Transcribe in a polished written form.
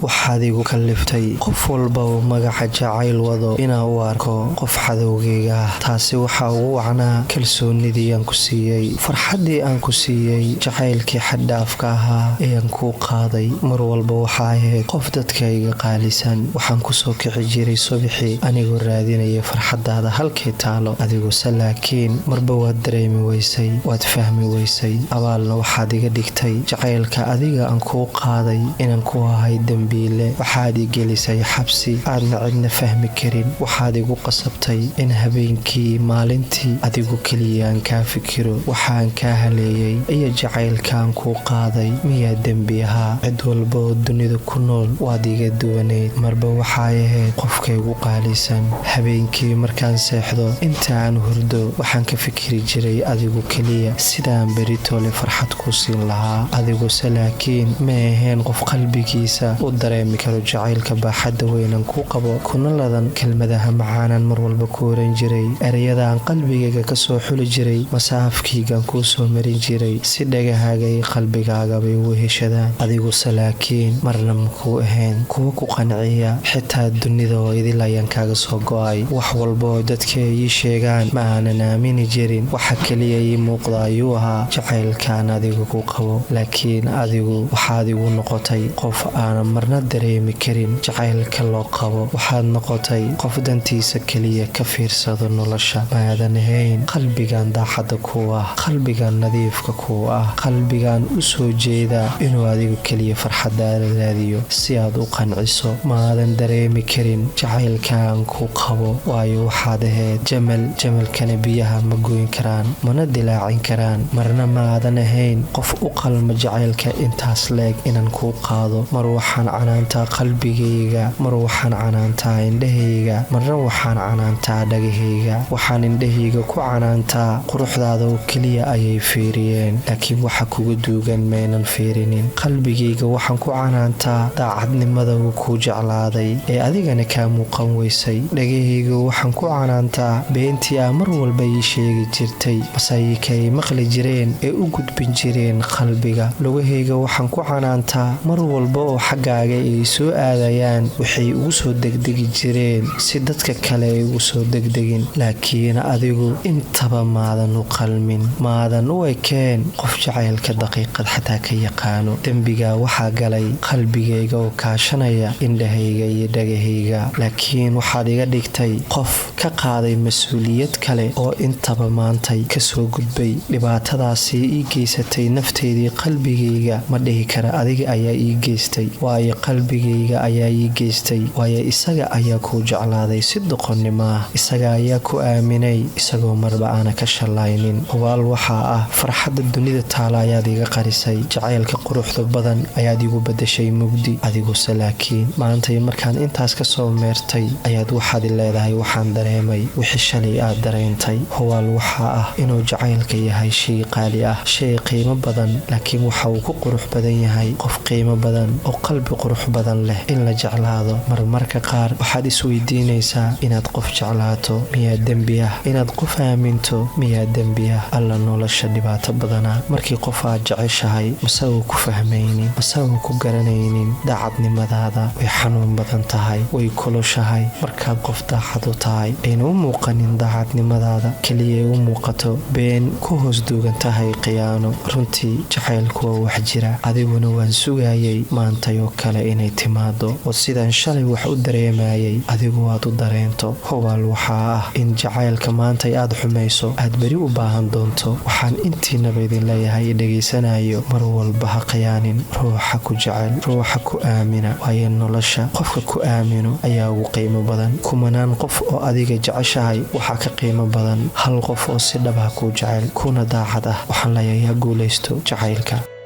waxaad igu kalliftay qof walba oo magaca jacayl wado inaan u arko qof cadowgayga ah. taasi waxaa ugu wacnaa kalsoonidii aan ku siiyey, farxaddii aan ku siiyey, jacaylkii xaddhaafka ahaa ee aan kuu qaaday. mar walba waxaa ahayd qof dadkayga qaalisan. waxaan kusoo kici jiray subaxii anigoo raadinaya farxaddaada halkay taalo, adiguse laakiin marba waad dareemi weysay, waad fahmi weysay. abaalna waxaad iga dhigtay jacaylka adiga aan kuu qaaday inaan ku ahay dembiile. waxaad ii gelisay xabsi aadna cidna fahmi karin. waxaad igu qasabtay in habeenkii maalintii adigu keliya aan kaa fikiro. waxaan kaa haleeyey iyo jacaylkaan kuu qaaday miyaa dembi ahaa? cid walba oo dunida ku nool waad iga duwanayd. marba waxay ahayd qofkaygu qaalisan. habeenkii markaan seexdo inta aan hurdo waxaan ka fikiri jiray adigu keliya, sidaan beritole farxad ku siin lahaa. adiguse laakiin ma ahayn qof qalbigiisa u dareemi karo jacaylka baaxadda weynaan kuu qabo. kuna ladan kelmadaha macaanan mar walba ku oran jiray, ereyadaan qalbigayga ka soo xuli jiray, masaafkaygaan kuu soo marin jiray si dhagahaaga iyo qalbigaagabay ugu heshadaan. adiguse laakiin marna makuu ahayn kuwa ku qanciya. xitaa dunida oo idil ayaan kaaga soo go'ay. wax walba oo dadka ii sheegaan ma aanan aamini jirin. waxa keliya ii muuqda ayuu ahaa jacaylkaan adigu ku qabo. laakiin adigu waxaad igu noqotay qof aanan marna dareemi karin jacaylka loo qabo. waxaad noqotay qof dantiisa keliya ka fiirsado nolosha. maadan ahayn qalbigan daacadda kuu ah, qalbigan nadiifka kuu ah, qalbigan u soo jeeda inuu adigu keliya farxaddaada raadiyo si aad u qanciso. maadan dareemi karin jacaylkaan kuu qabo, waayo waxaad ahayd jamalkana biyaha ma goyn karaan mana dilaacin karaan. marna maadan ahayn qof u qalma jacaylka intaas leeg inaan kuu qaado. mar waxaan canaantaa qalbigayga, mar waxaan canaantaa indhahayga, marna waxaan canaantaa dhagahayga. waxaan indhahayga ku canaantaa quruxdaada oo keliya ayay fiiriyeen, laakiin waxa kuga duugan maynan fiirinin. qalbigayga waxaan ku canaantaa daacadnimada uu kuu jeclaaday ee adigana kaa muuqan weysay. dhagahayga waxaan ku canaantaa beentii aa mar walba ii sheegi jirtay, masaayika ay maqli jireen ee u gudbin jireen qalbiga. lugahayga waxaan ku canaantaa mar walba oo xaggaaga ay soo aadayaan waxay ugu soo degdegi jireen si dadka kale ay ugu soo degdegin. laakiin adigu intaba maadan u qalmin, maadan u ekeen qof jacaylka daqiiqad xataa ka yaqaano. dembiga waxaa galay qalbigayga oo kaashanaya indhahayga iyo dhagahayga. laakiin waxaad iga dhigtay qof ka qaaday mas-uuliyad kale oo intaba maantay ka soo gudbay. dhibaatadaasi ii geysatay nafteedii qalbigayga ma dhihi kara adiga ayaa ii geystay, waayo qalbigayga ayaa ii geystay. waayo isaga ayaa kuu jeclaaday si doqonnimo ah. isaga ayaa ku aaminay isagoo marba aana ka shallaynin. hubaal waxaa ah farxadda dunida taala ayaad iga qarisay. jacaylka quruxda badan ayaad igu bedeshay mugdi. adiguse laakiin maantay markaan intaas ka soo meertay ayaad waxaad leedahay waxaan dareemay wixii shalay aad dareentay. hubaal waxaa ah inuu jacaylka yahay shay qaali ah, shay qiimo badan, laakiin waxa uu ku qurux badan yahay qof qiimo badan oo qalbi qurux badan leh in la jeclaado. marmarka qaar waxaad isweydiinaysaa inaad qof jeclaato miyaa dembi ah, inaad qof aaminto miyaa dembi ah. alla nolosha dhibaato badana markii qof aad jeceshahay mase uu ku fahmaynin, mase uu ku garanaynin daacadnimadaada. way xanuun badan tahay, way kulushahay markaad qof daacad u tahay ayna u muuqanin daacadnimadaada keliya ay u muuqato been ku hoos duugan tahay khiyaano. runtii jacaylku waa wax jira, adiguna waan sugayay maantay oo kale inay timaado oo sidaan shalay wax u dareemayay adigu aad u dareento. hubaal waxaa ah in jacaylka maantay aad xumayso aad beri u baahan doonto. waxaan intiinaba idin leeyahay dhegaysanayo mar walba ha khiyaanin ruuxa ku jecel, ruuxa ku aamina. waayo nolosha qofka ku aamino ayaa ugu qiimo badan. kumanaan qof oo adiga jeceshahay waxaa ka qiimo badan hal qof oo si dhab ah kuu jecel kuna daacad ah. waxaan leeyahay ha guulaysto jacaylka.